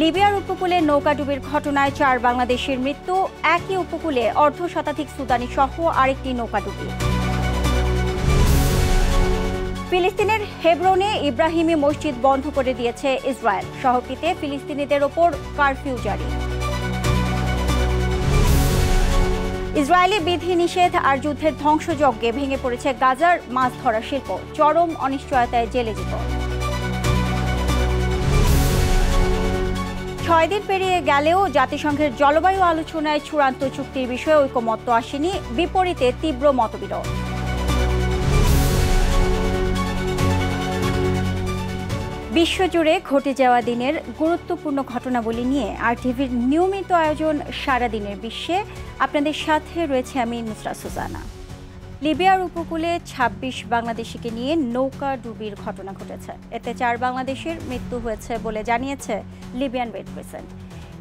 লিবিয়ার উপকূলে নৌকাডুবির ঘটনায় 4 বাংলাদেশের মৃত্যু, একই উপকূলে অর্ধশতাধিক সুদানি সহ আরেকটি নৌকাডুবি। ফিলিস্তিনের হেব্রনে ইব্রাহিমি মসজিদ বন্ধ করে দিয়েছে ইসরায়েল, শহরটিতে ফিলিস্তিনিদের ওপর কারফিউ জারি। ইসরায়েলি বিধিনিষেধ আর যুদ্ধের ধ্বংসযজ্ঞে ভেঙে পড়েছে গাজার মাছ ধরা শিল্প, চরম অনিশ্চয়তায় জেলে জীবন। 6 দিন পেরিয়ে গেলেও জাতিসংঘের জলবায়ু আলোচনায় চূড়ান্ত চুক্তির বিষয়ে ঐকমত্য আসেনি, বিপরীতে তীব্র মতবিরোধ। বিশ্বজুড়ে ঘটে যাওয়া দিনের গুরুত্বপূর্ণ ঘটনাবলী নিয়ে RTVর নিয়মিত আয়োজন সারাদিনের বিশ্বে আপনাদের সাথে রয়েছে আমি নুসরাত সুজানা। লিবিয়ার উপকূলে 26 বাংলাদেশিকে নিয়ে নৌকা ডুবির ঘটনা ঘটেছে। এতে 4 বাংলাদেশের মৃত্যু হয়েছে বলে জানিয়েছে লিবিয়ান রেড ক্রিসেন্ট।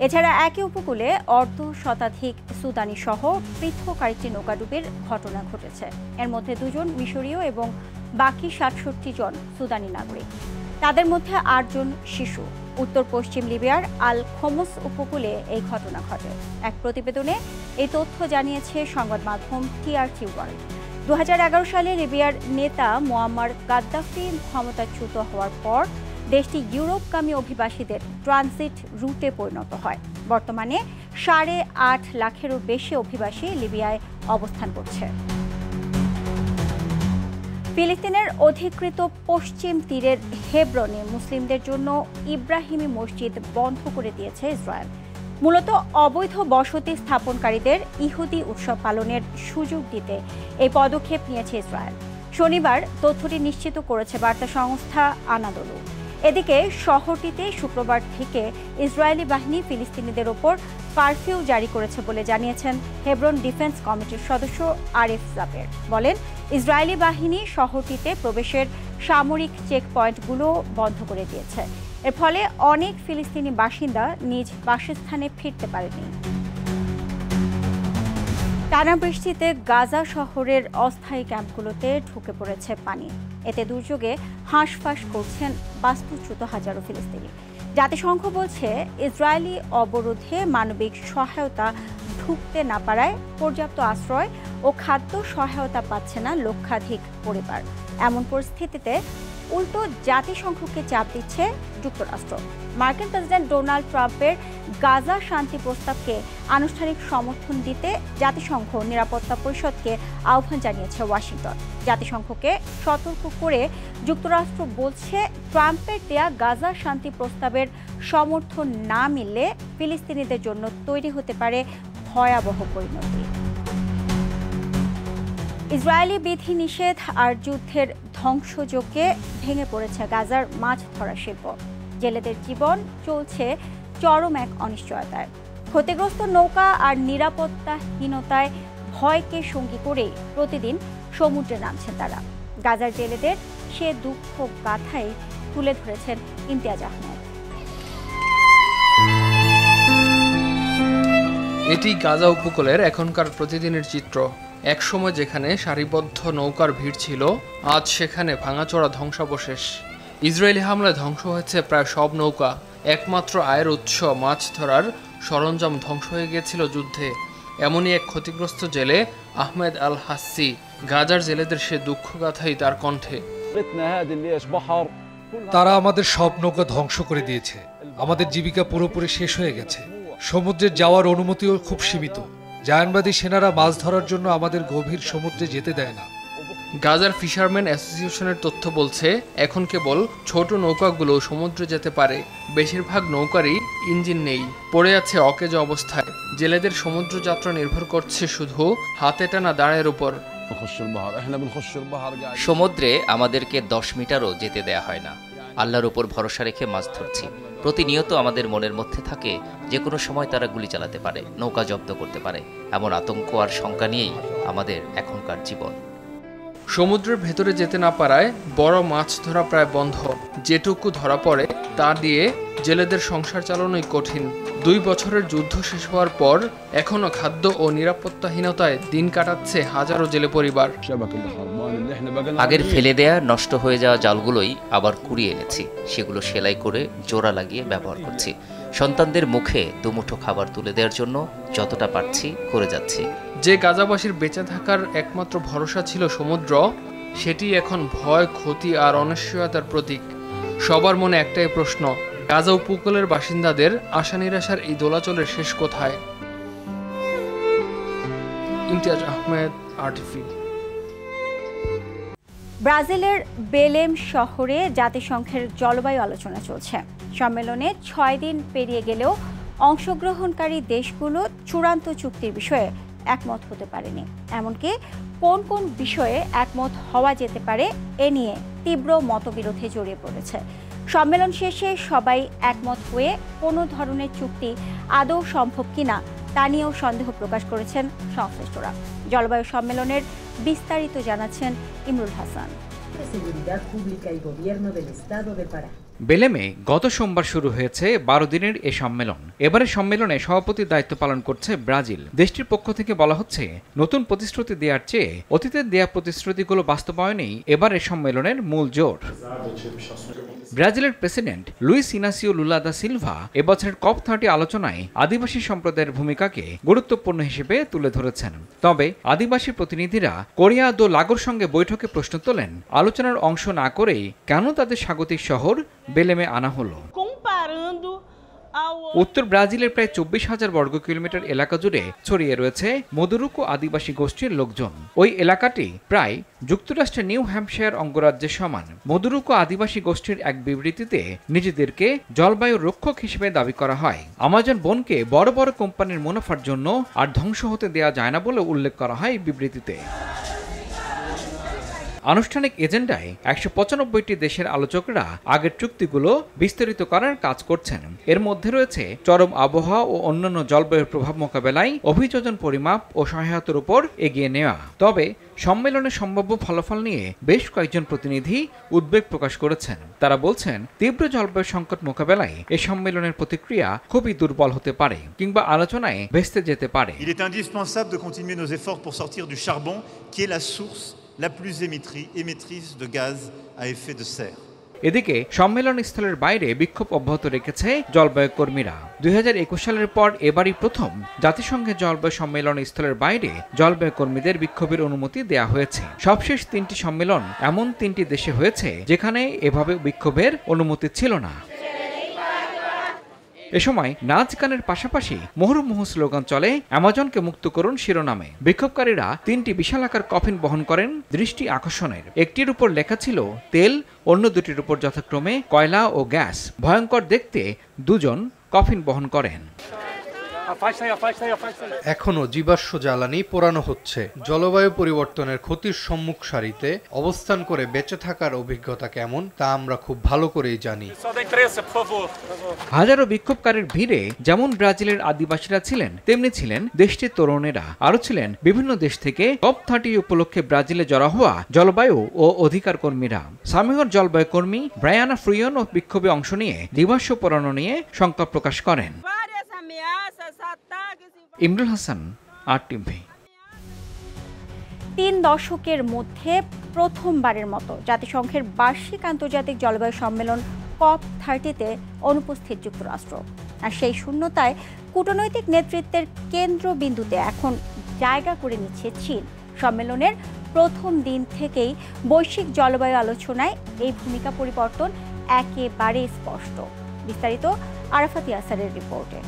এছাড়া একই উপকূলে অর্ধশতাধিক সুদানি সহ পৃথক আরেকটি নৌকাডুবির ঘটনা ঘটেছে। এর মধ্যে 2 জন মিশরীয় এবং বাকি 67 জন সুদানি নাগরিক। তাদের মধ্যে 8 জন শিশু। উত্তর পশ্চিম লিবিয়ার আল খোমস উপকূলে এই ঘটনা ঘটে। এক প্রতিবেদনে এই তথ্য জানিয়েছে সংবাদ মাধ্যম TRT ওয়ার্ল্ড। 2011 সালে লিবিয়ার নেতা মুয়াম্মার গাদ্দাফি ক্ষমতাচ্যুত হওয়ার পর দেশটি ইউরোপগামী অভিবাসীদের ট্রানজিট রুটে পরিণত হয়। বর্তমানে 8.5 লাখেরও বেশি অভিবাসী লিবিয়ায় অবস্থান করছে। ফিলিস্তিনের অধিকৃত পশ্চিম তীরের হেব্রনে মুসলিমদের জন্য ইব্রাহিমি মসজিদ বন্ধ করে দিয়েছে ইসরায়েল। মূলত অবৈধ বসতি স্থাপনকারীদের ইহুদি উৎসব পালনের সুযোগ দিতে এই পদক্ষেপ নিয়েছে ইসরায়েল। শনিবার তথ্যটি নিশ্চিত করেছে বার্তা সংস্থা আনাদোলু। এদিকে শহরটিতে শুক্রবার থেকে ইসরায়েলি বাহিনী ফিলিস্তিনিদের ওপর কারফিউ জারি করেছে বলে জানিয়েছেন হেব্রন ডিফেন্স কমিটির সদস্য আরিফ জাবের। বলেন, ইসরায়েলি বাহিনী শহরটিতে প্রবেশের সামরিক চেকপয়েন্টগুলো বন্ধ করে দিয়েছে। এর ফলে অনেক ফিলিস্তিনি বাসিন্দা নিজ বাসস্থানে ফিরতে পারেনি। টানা বৃষ্টিতে গাজা শহরের অস্থায়ী ক্যাম্পগুলোতে ঢুকে পড়েছে পানি। এতে দুর্যোগে হাঁসফাঁস করছেন বাস্তুচ্যুত হাজারো ফিলিস্তিনি। জাতিসংঘ বলছে, ইসরায়েলি অবরোধে মানবিক সহায়তা ঢুকতে না পারায় পর্যাপ্ত আশ্রয় ও খাদ্য সহায়তা পাচ্ছে না লক্ষাধিক পরিবার। এমন পরিস্থিতিতে উল্টো জাতিসংঘকে চাপ দিচ্ছে যুক্তরাষ্ট্র। মার্কিন প্রেসিডেন্ট ডোনাল্ড ট্রাম্পের গাজা শান্তি প্রস্তাবকে আনুষ্ঠানিক সমর্থন দিতে জাতিসংঘ নিরাপত্তা পরিষদকে আহ্বান জানিয়েছে ওয়াশিংটন। জাতিসংঘকে সতর্ক করে যুক্তরাষ্ট্র বলছে, ট্রাম্পের দেয়া গাজা শান্তি প্রস্তাবের সমর্থন না মিললে ফিলিস্তিনিদের জন্য তৈরি হতে পারে ভয়াবহ পরিণতি। ইসরায়েলি বিধিনিষেধ আর যুদ্ধের ধ্বংসযজ্ঞে ভেঙে পড়েছে গাজার মাছ ধরা শিল্প। জেলেদের জীবন চলছে চরম এক অনিশ্চয়তায়। ক্ষতিগ্রস্ত নৌকা আর নিরাপত্তাহীনতায় ভয়কে সঙ্গী করে প্রতিদিন সমুদ্রে নামছেন তারা। গাজার জেলেদের সে দুঃখ গাথাই তুলে ধরেছেন ইমতিয়াজ আহমেদ। এটি গাজা উপকূলের এখনকার প্রতিদিনের চিত্র। একসময় যেখানে সারিবদ্ধ নৌকার ভিড় ছিল, আজ সেখানে ভাঙাচোরা ধ্বংসাবশেষ। ইসরায়েলি হামলায় ধ্বংস হয়েছে প্রায় সব নৌকা। একমাত্র আয়ের উৎস মাছ ধরার সরঞ্জাম ধ্বংস হয়ে গিয়েছিল যুদ্ধে। এমনই এক ক্ষতিগ্রস্ত জেলে আহমেদ আল হাসি। গাজার জেলেদের সে দুঃখগাথাই তার কণ্ঠে। তারা আমাদের সব নৌকা ধ্বংস করে দিয়েছে। আমাদের জীবিকা পুরোপুরি শেষ হয়ে গেছে। সমুদ্রে যাওয়ার অনুমতিও খুব সীমিত। জায়নবাদী সেনারা মাছ ধরার জন্য আমাদের গভীর সমুদ্রে যেতে দেয় না। গাজার ফিশারম্যান অ্যাসোসিয়েশনের তথ্য বলছে, এখন কেবল ছোট নৌকাগুলো সমুদ্রে যেতে পারে। বেশিরভাগ নৌকারই ইঞ্জিন নেই, পড়ে আছে অকেজো অবস্থায়। জেলেদের সমুদ্র যাত্রা নির্ভর করছে শুধু হাতে টানা দাঁড়ের উপর। সমুদ্রে আমাদেরকে 10 মিটারও যেতে দেয়া হয় না। আল্লাহর উপর ভরসা রেখে মাছ ধরছি। প্রতিনিয়ত আমাদের মনের মধ্যে থাকে, যে কোনো সময় তারা গুলি চালাতে পারে, নৌকা জব্দ করতে পারে। এমন আতঙ্ক আর শঙ্কা নিয়েই আমাদের এখনকার জীবন। সমুদ্রের ভেতরে যেতে না পারায় বড় মাছ ধরা প্রায় বন্ধ। যেটুকু ধরা পড়ে তা দিয়ে জেলেদের সংসার চালানোই কঠিন। 2 বছরের যুদ্ধ শেষ হওয়ার পর এখনও খাদ্য ও নিরাপত্তাহীনতায় দিন কাটাচ্ছে হাজারো জেলে পরিবার। আগের ফেলে দেয়া নষ্ট হয়ে যাওয়া জালগুলোই আবার কুড়িয়ে এনেছি, সেগুলো সেলাই করে জোড়া লাগিয়ে ব্যবহার করছি। সন্তানদের মুখে দুমুঠো খাবার তুলে দেওয়ার জন্য যতটা পারছি করে যাচ্ছি। যে গাজাবাসীর বেঁচে থাকার একমাত্র ভরসা ছিল সমুদ্র, সেটি এখন ভয়, ক্ষতি আর অনিশ্চয়তার প্রতীক। সবার মনে একটাই প্রশ্ন, গাজা উপকূলের বাসিন্দাদের আশা নিরাশার এই দোলাচলের শেষ কোথায়? ইমতিয়াজ আহমেদ, RTV। ব্রাজিলের বেলেম শহরে জাতিসংঘের জলবায়ু আলোচনা চলছে। সম্মেলনে 6 দিন পেরিয়ে গেলেও অংশগ্রহণকারী দেশগুলো চূড়ান্ত চুক্তির বিষয়ে একমত হতে পারেনি। এমনকি কোন কোন বিষয়ে একমত হওয়া যেতে পারে এ নিয়ে তীব্র মতবিরোধে জড়িয়ে পড়েছে। সম্মেলন শেষে সবাই একমত হয়ে কোনো ধরনের চুক্তি আদৌ সম্ভব কিনা তা নিয়েও সন্দেহ প্রকাশ করেছেন সংশ্লিষ্টরা। জলবায়ু সম্মেলনের বিস্তারিত জানাচ্ছেন ইমরুল হাসান। বেলেমে গত সোমবার শুরু হয়েছে 12 দিনের এ সম্মেলন। এবারের সম্মেলনে সভাপতির দায়িত্ব পালন করছে ব্রাজিল। দেশটির পক্ষ থেকে বলা হচ্ছে, নতুন প্রতিশ্রুতি দেওয়ার চেয়ে অতীতের দেয়া প্রতিশ্রুতিগুলো বাস্তবায়নেই এবারের সম্মেলনের মূল জোর। ব্রাজিলের president Luis Inacio Lula da Silva এবছরের COP30 আলোচনায় আদিবাসী সম্প্রদায়ের ভূমিকাকে গুরুত্বপূর্ণ হিসেবে তুলে ধরেছেন। তবে আদিবাসী প্রতিনিধিরা কোরিয়া দো লাগোর সঙ্গে বৈঠকে প্রশ্ন তোলেন, আলোচনার অংশ না করেই কেন তাদের স্বাগতিক শহর বেলেমে আনা হলো। উত্তর ব্রাজিলের প্রায় 24,000 বর্গ কিলোমিটার এলাকা জুড়ে ছড়িয়ে রয়েছে মদুরুকো আদিবাসী গোষ্ঠীর লোকজন। ওই এলাকাটি প্রায় যুক্তরাষ্ট্রের নিউ হ্যাম্পশায়ার অঙ্গরাজ্যের সমান। মদুরুকো আদিবাসী গোষ্ঠীর এক বিবৃতিতে নিজেদেরকে জলবায়ু রক্ষক হিসেবে দাবি করা হয়। আমাজন বনকে বড় বড় কোম্পানির মুনাফার জন্য আর ধ্বংস হতে দেওয়া যায় না বলে উল্লেখ করা হয় বিবৃতিতে। আনুষ্ঠানিক এজেন্ডায় 195টি দেশের আলোচকরা আগের চুক্তিগুলো বিস্তারিত করার কাজ করছেন। এর মধ্যে রয়েছে চরম আবহাওয়া ও অন্যান্য জলবায়ুর প্রভাব মোকাবেলায় অভিযোজন পরিমাপ ও সহায়তার উপর এগিয়ে নেওয়া। তবে সম্মেলনের সম্ভাব্য ফলাফল নিয়ে বেশ কয়েকজন প্রতিনিধি উদ্বেগ প্রকাশ করেছেন। তারা বলছেন, তীব্র জলবায়ু সংকট মোকাবেলায় এই সম্মেলনের প্রতিক্রিয়া খুবই দুর্বল হতে পারে কিংবা আলোচনায় ভেস্তে যেতে পারে। Il est indispensable de continuer nos efforts pour sortir du charbon qui est la source la plus émettrice de gaz à effet de serre. এদিকে সম্মেলন স্থলের বাইরে বিক্ষোভ অব্যাহত রেখেছে জলবায়ু কর্মীরা। 2021 সালের পর এবারই প্রথম জাতিসংঘের জলবায়ু সম্মেলন স্থলের বাইরে জলবায়ু কর্মীদের বিক্ষোভের অনুমতি দেয়া হয়েছে। সবশেষ 3টি সম্মেলন এমন 3টি দেশে হয়েছে যেখানে এভাবে বিক্ষোভের অনুমতি ছিল না। এ সময় নাচ গানের পাশাপাশি মুহুর্মুহু স্লোগান চলে, অ্যামাজনকে মুক্ত করুন শিরোনামে। বিক্ষোভকারীরা 3টি বিশালাকার কফিন বহন করেন দৃষ্টি আকর্ষণের। একটির উপর লেখা ছিল তেল, অন্য দুটির উপর যথাক্রমে কয়লা ও গ্যাস। ভয়ঙ্কর দেখতে দুজন কফিন বহন করেন। এখনো জীবাশ্ম জ্বালানি পোড়ানো হচ্ছে। জলবায়ু পরিবর্তনের ক্ষতির সম্মুখ সারিতে অবস্থান করে বেঁচে থাকার অভিজ্ঞতা কেমন তা আমরা খুব ভালো করেই জানি। হাজারো বিক্ষোভকারীর ভিড়ে যেমন ব্রাজিলের আদিবাসীরা ছিলেন, তেমনি ছিলেন দেশটির তরুণেরা। আরও ছিলেন বিভিন্ন দেশ থেকে COP30 উপলক্ষে ব্রাজিলে জড়ো হওয়া জলবায়ু ও অধিকার কর্মীরা। সামিহর জলবায়ু কর্মী ব্রায়ানা ফ্রিয়ন ও বিক্ষোভে অংশ নিয়ে জীবাশ্ম পোড়ানো নিয়ে শঙ্কা প্রকাশ করেন। ইমরুল হাসান, RTV। 3 দশকের মধ্যে প্রথমবারের মতো জাতিসংঘের বার্ষিক আন্তর্জাতিক জলবায়ু সম্মেলন COP30-তে অনুপস্থিত যুক্তরাষ্ট্র। আর সেই শূন্যতায় কূটনৈতিক নেতৃত্বের কেন্দ্রবিন্দুতে এখন জায়গা করে নিচ্ছে চীন। সম্মেলনের প্রথম দিন থেকেই বৈশ্বিক জলবায়ু আলোচনায় এই ভূমিকা পরিবর্তন একেবারে স্পষ্ট। বিস্তারিত আরাফাত ইয়াসারের রিপোর্টে।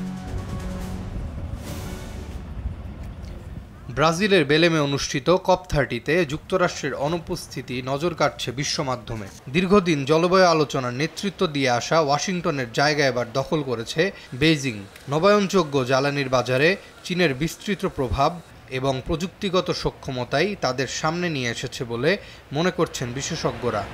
ব্রাজিলের বেলেমে অনুষ্ঠিত COP30-তে যুক্তরাষ্ট্রের অনুপস্থিতি নজর কাটছে বিশ্ব মাধ্যমে। দীর্ঘদিন জলবায়ু আলোচনার নেতৃত্ব দিয়ে আসা ওয়াশিংটনের জায়গা এবার দখল করেছে বেইজিং। নবায়নযোগ্য জ্বালানির বাজারে চীনের বিস্তৃত প্রভাব এবং প্রযুক্তিগত সক্ষমতাই তাদের সামনে নিয়ে এসেছে বলে মনে করছেন বিশেষজ্ঞরা।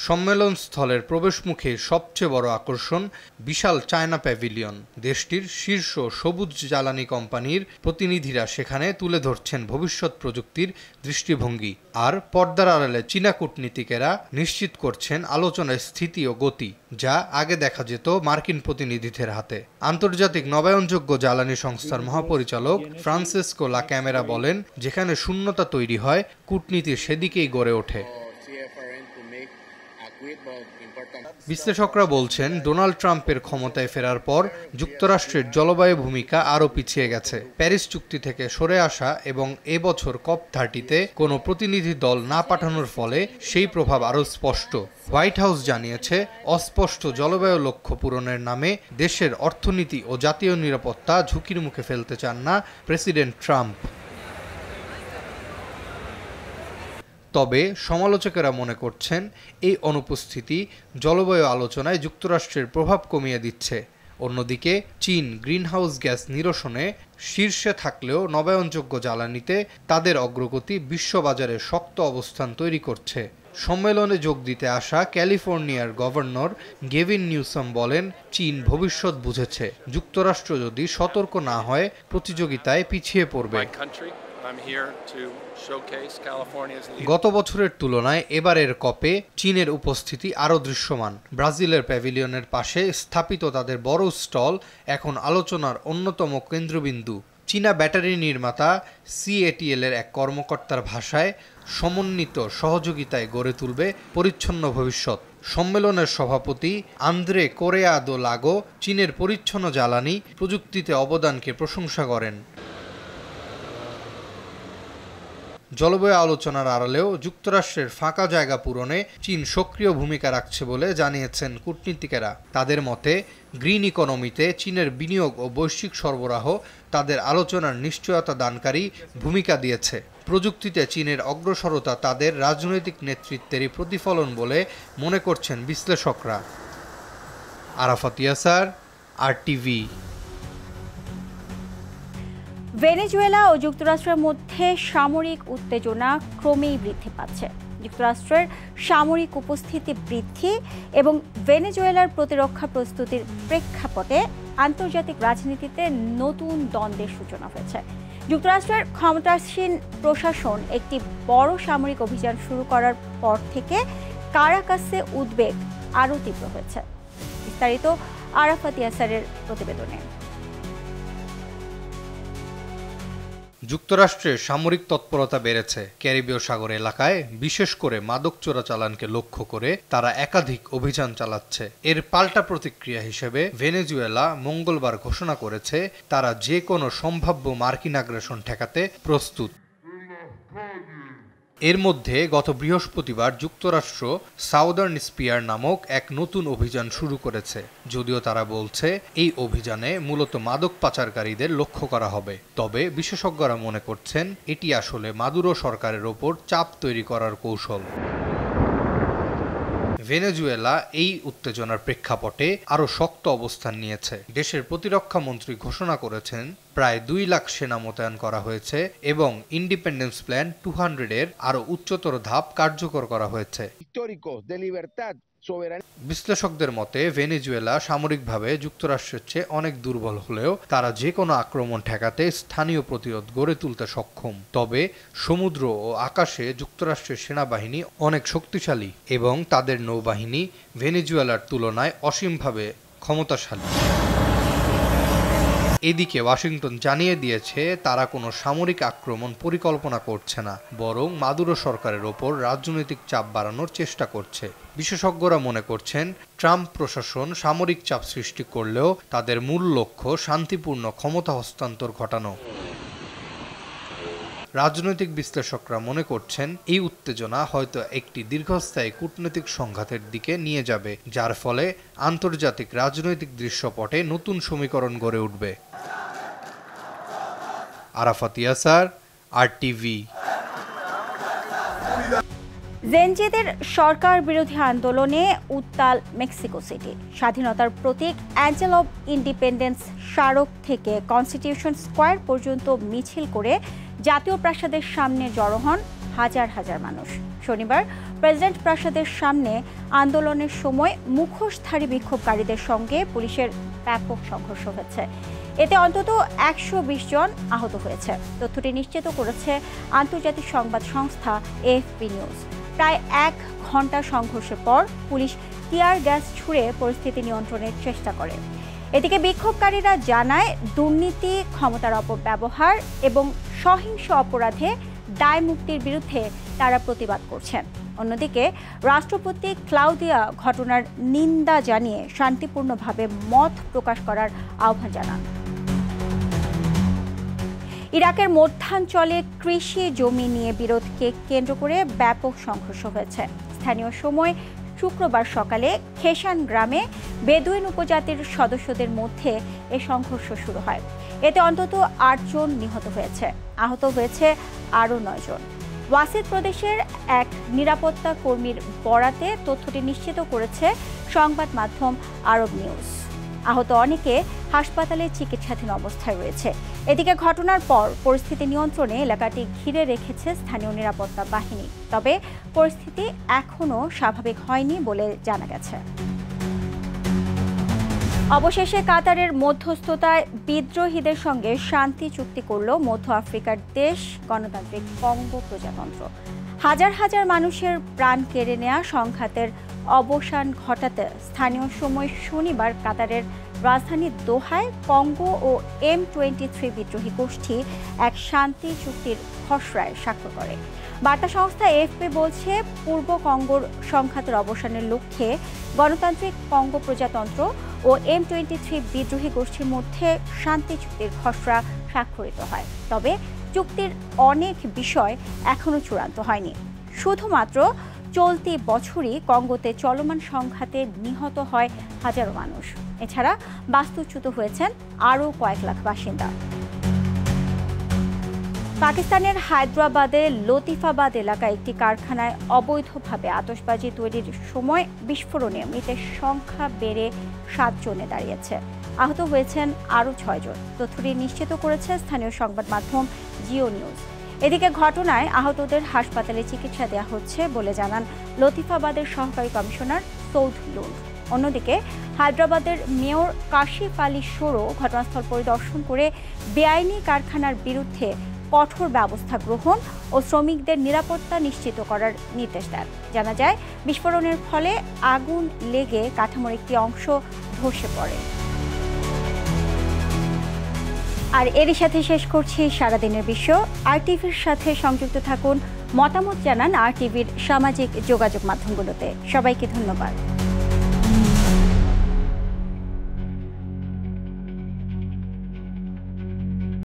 সম্মেলন স্থলের প্রবেশমুখে সবচেয়ে বড় আকর্ষণ বিশাল চায়না প্যাভিলিয়ন। দেশটির শীর্ষ সবুজ জ্বালানি কোম্পানির প্রতিনিধিরা সেখানে তুলে ধরছেন ভবিষ্যৎ প্রযুক্তির দৃষ্টিভঙ্গি, আর পর্দার আড়ালে চীনা কূটনীতিকেরা নিশ্চিত করছেন আলোচনার স্থিতি ও গতি, যা আগে দেখা যেত মার্কিন প্রতিনিধিদের হাতে। আন্তর্জাতিক নবায়নযোগ্য জ্বালানি সংস্থার মহাপরিচালক ফ্রান্সিসকো লা ক্যামেরা বলেন, যেখানে শূন্যতা তৈরি হয়, কূটনীতি সেদিকেই গড়ে ওঠে। বিশ্লেষকরা বলছেন, ডোনাল্ড ট্রাম্পের ক্ষমতায় ফেরার পর যুক্তরাষ্ট্রের জলবায়ু ভূমিকা আরও পিছিয়ে গেছে। প্যারিস চুক্তি থেকে সরে আসা এবং এবছর COP30-তে কোনো প্রতিনিধি দল না পাঠানোর ফলে সেই প্রভাব আরও স্পষ্ট। হোয়াইট হাউস জানিয়েছে, অস্পষ্ট জলবায়ু লক্ষ্য পূরণের নামে দেশের অর্থনীতি ও জাতীয় নিরাপত্তা ঝুঁকির মুখে ফেলতে চান না প্রেসিডেন্ট ট্রাম্প। তবে সমালোচকেরা মনে করছেন, এই অনুপস্থিতি জলবায়ু আলোচনায় যুক্তরাষ্ট্রের প্রভাব কমিয়ে দিচ্ছে। অন্যদিকে চীন গ্রিনহাউস গ্যাস নিরসনে শীর্ষে থাকলেও নবায়নযোগ্য জ্বালানিতে তাদের অগ্রগতি বিশ্ববাজারে শক্ত অবস্থান তৈরি করছে। সম্মেলনে যোগ দিতে আসা ক্যালিফোর্নিয়ার গভর্নর গেভিন নিউসাম বলেন, চীন ভবিষ্যৎ বুঝেছে। যুক্তরাষ্ট্র যদি সতর্ক না হয়, প্রতিযোগিতায় পিছিয়ে পড়বে। গত বছরের তুলনায় এবারের কপে চীনের উপস্থিতি আরও দৃশ্যমান। ব্রাজিলের প্যাভিলিয়নের পাশে স্থাপিত তাদের বড় স্টল এখন আলোচনার অন্যতম কেন্দ্রবিন্দু। চীনা ব্যাটারি নির্মাতা CATL এর এক কর্মকর্তার ভাষায়, সমন্বিত সহযোগিতায় গড়ে তুলবে পরিচ্ছন্ন ভবিষ্যৎ। সম্মেলনের সভাপতি আন্দ্রে কোরেয়া দো লাগো চীনের পরিচ্ছন্ন জ্বালানি প্রযুক্তিতে অবদানকে প্রশংসা করেন। জলবায়ু আলোচনার আড়ালেও যুক্তরাষ্ট্রের ফাঁকা জায়গা পূরণে চীন সক্রিয় ভূমিকা রাখছে বলে জানিয়েছেন কূটনীতিকেরা। তাদের মতে, গ্রিন ইকোনমিতে চীনের বিনিয়োগ ও বৈশ্বিক সরবরাহ তাদের আলোচনার নিশ্চয়তা দানকারী ভূমিকা দিয়েছে। প্রযুক্তিতে চীনের অগ্রসরতা তাদের রাজনৈতিক নেতৃত্বেরই প্রতিফলন বলে মনে করছেন বিশ্লেষকরা। আরাফাত ইয়াসার, RTV। ভেনেজুয়েলা ও যুক্তরাষ্ট্রের মধ্যে সামরিক উত্তেজনা ক্রমেই বৃদ্ধি পাচ্ছে। যুক্তরাষ্ট্রের সামরিক উপস্থিতি বৃদ্ধি এবং ভেনেজুয়েলার প্রতিরক্ষা প্রস্তুতির প্রেক্ষাপটে আন্তর্জাতিক রাজনীতিতে নতুন দ্বন্দ্বের সূচনা হয়েছে। যুক্তরাষ্ট্রের ক্ষমতাসীন প্রশাসন একটি বড় সামরিক অভিযান শুরু করার পর থেকে কারাকাসে উদ্বেগ আরও তীব্র হয়েছে। বিস্তারিত আরাফাত ইয়াসারের প্রতিবেদনে। যুক্তরাষ্ট্রের সামরিক তৎপরতা বেড়েছে। ক্যারিবীয় সাগর এলাকায় বিশেষ করে মাদক চোরাচালানকে লক্ষ্য করে তারা একাধিক অভিযান চালাচ্ছে। এর পাল্টা প্রতিক্রিয়া হিসেবে ভেনেজুয়েলা মঙ্গলবার ঘোষণা করেছে তারা যে কোনো সম্ভাব্য মার্কিন আগ্রাসন ঠেকাতে প্রস্তুত। এর মধ্যে গত বৃহস্পতিবার যুক্তরাষ্ট্র সাউদার্ন স্পিয়ার নামক এক নতুন অভিযান শুরু করেছে। যদিও তারা বলছে এই অভিযানে মূলত মাদক পাচারকারীদের লক্ষ্য করা হবে। তবে বিশেষজ্ঞরা মনে করছেন এটি আসলে মাদুরো সরকারের ওপর চাপ তৈরি করার কৌশল। ভেনেজুয়েলা এই উত্তেজনার প্রেক্ষাপটে আরও শক্ত অবস্থান নিয়েছে। দেশের প্রতিরক্ষা মন্ত্রী ঘোষণা করেছেন প্রায় 2 লাখ সেনা মোতায়েন করা হয়েছে এবং ইন্ডিপেন্ডেন্স প্ল্যান 200-এর আরও উচ্চতর ধাপ কার্যকর করা হয়েছে। বিশ্লেষকদের মতে ভেনেজুয়েলা সামরিকভাবে যুক্তরাষ্ট্রের চেয়ে অনেক দুর্বল হলেও তারা যে কোনো আক্রমণ ঠেকাতে স্থানীয় প্রতিরোধ গড়ে তুলতে সক্ষম। তবে সমুদ্র ও আকাশে যুক্তরাষ্ট্রের সেনাবাহিনী অনেক শক্তিশালী এবং তাদের নৌবাহিনী ভেনেজুয়েলার তুলনায় অসীমভাবে ক্ষমতাশালী। এদিকে ওয়াশিংটন জানিয়ে দিয়েছে তারা কোনো সামরিক আক্রমণ পরিকল্পনা করছে না, বরং মাদুরো সরকারের ওপর রাজনৈতিক চাপ বাড়ানোর চেষ্টা করছে। বিশেষজ্ঞরা মনে করছেন ট্রাম্প প্রশাসন সামরিক চাপ সৃষ্টি করলেও তাদের মূল লক্ষ্য শান্তিপূর্ণ ক্ষমতা হস্তান্তর ঘটানো। রাজনৈতিক বিশ্লেষকরা মনে করছেন এই উত্তেজনা হয়তো একটি দীর্ঘস্থায়ী কূটনৈতিক সংঘাতের দিকে নিয়ে যাবে, যার ফলে আন্তর্জাতিক রাজনৈতিক দৃশ্যপটে নতুন সমীকরণ গড়ে উঠবে। আরাফাত ইয়াসার, RTV। জেনজিদের সরকার বিরোধী আন্দোলনে উত্তাল মেক্সিকো সিটি। স্বাধীনতার প্রতীক অ্যাঞ্জেল অব ইন্ডিপেন্ডেন্স স্মারক থেকে কনস্টিটিউশন স্কোয়ার পর্যন্ত মিছিল করে জাতীয় প্রাসাদের সামনে জড়ো হন হাজার হাজার মানুষ। শনিবার প্রেসিডেন্ট প্রাসাদের সামনে আন্দোলনের সময় মুখোশধারী বিক্ষোভকারীদের সঙ্গে পুলিশের ব্যাপক সংঘর্ষ হয়েছে। এতে অন্তত 120 জন আহত হয়েছে। তথ্যটি নিশ্চিত করেছে আন্তর্জাতিক সংবাদ সংস্থা এএফপি নিউজ। প্রায় 1 ঘণ্টা সংঘর্ষের পর পুলিশ টিয়ার গ্যাস ছুড়ে পরিস্থিতি নিয়ন্ত্রণের চেষ্টা করে। এদিকে বিক্ষোভকারীরা জানায় দুর্নীতি, ক্ষমতার অপব্যবহার এবং সহিংস অপরাধে দায় মুক্তির বিরুদ্ধে তারা প্রতিবাদ করছেন। অন্যদিকে রাষ্ট্রপতি ক্লাউদিয়া ঘটনার নিন্দা জানিয়ে শান্তিপূর্ণভাবে মত প্রকাশ করার আহ্বান জানান। ইরাকের মধ্যাঞ্চলে কৃষি জমি নিয়ে বিরোধকে কেন্দ্র করে ব্যাপক সংঘর্ষ হয়েছে। স্থানীয় সময় শুক্রবার সকালে খেসান গ্রামে বেদুইন উপজাতির সদস্যদের মধ্যে এ সংঘর্ষ শুরু হয়। এতে অন্তত 8 জন নিহত হয়েছে, আহত হয়েছে আরও 9 জন। ওয়াসিদ প্রদেশের এক নিরাপত্তা কর্মীর বরাতে তথ্যটি নিশ্চিত করেছে সংবাদ মাধ্যম আরব নিউজ। আহত অনেকে হাসপাতালে চিকিৎসাধীন অবস্থায় রয়েছে। এদিকে ঘটনার পর পরিস্থিতি নিয়ন্ত্রণে এলাকাটি ঘিরে রেখেছে স্থানীয় নিরাপত্তা বাহিনী। তবে পরিস্থিতি এখনও স্বাভাবিক হয়নি বলে জানা গেছে। অবশেষে কাতারের মধ্যস্থতায় বিদ্রোহীদের সঙ্গে শান্তি চুক্তি করল মধ্য আফ্রিকার দেশ গণতান্ত্রিক কঙ্গো প্রজাতন্ত্র। হাজার হাজার মানুষের প্রাণ কেড়ে নেওয়া সংঘাতের অবসান ঘটাতে স্থানীয় সময় শনিবার কাতারের রাজধানী দোহায় কঙ্গো ও M23 বিদ্রোহী গোষ্ঠী এক শান্তি চুক্তির খসড়ায় স্বাক্ষর করে। বার্তা সংস্থা এএফপি বলছে, পূর্ব কঙ্গোর সংঘাতের অবসানের লক্ষ্যে গণতান্ত্রিক কঙ্গো প্রজাতন্ত্র ও M23 বিদ্রোহী গোষ্ঠীর মধ্যে শান্তি চুক্তির খসড়া স্বাক্ষরিত হয়। তবে চুক্তির অনেক বিষয় এখনও চূড়ান্ত হয়নি। শুধুমাত্র চলতি বছরই কঙ্গোতে চলমান সংঘাতে নিহত হয় হাজারো মানুষ। এছাড়া বাস্তুচ্যুত হয়েছেন আরও কয়েক লাখ বাসিন্দা। পাকিস্তানের হায়দ্রাবাদে লতিফাবাদ এলাকায় একটি কারখানায় অবৈধভাবে আতশবাজি তৈরির সময় বিস্ফোরণে মৃতের সংখ্যা বেড়ে 7 জনে দাঁড়িয়েছে। আহত হয়েছেন আরও 6 জন। তথ্যটি নিশ্চিত করেছে স্থানীয় সংবাদ মাধ্যম জিও নিউজ। এদিকে ঘটনায় আহতদের হাসপাতালে চিকিৎসা দেওয়া হচ্ছে বলে জানান লতিফাবাদের সহকারী কমিশনার সৌদ লুন। অন্যদিকে হায়দ্রাবাদের মেয়র কাশিফ আলী শোরো ঘটনাস্থল পরিদর্শন করে বেআইনি কারখানার বিরুদ্ধে কঠোর ব্যবস্থা গ্রহণ ও শ্রমিকদের নিরাপত্তা নিশ্চিত করার নির্দেশ দেন। জানা যায়, বিস্ফোরণের ফলে আগুন লেগে কাঠামোর একটি অংশ ধসে পড়ে। আর এরই সাথে শেষ করছি সারাদিনের বিশ্ব। আরটিভির সাথে সংযুক্ত থাকুন, মতামত জানান আরটিভির সামাজিক যোগাযোগ মাধ্যমগুলোতে। সবাইকে ধন্যবাদ।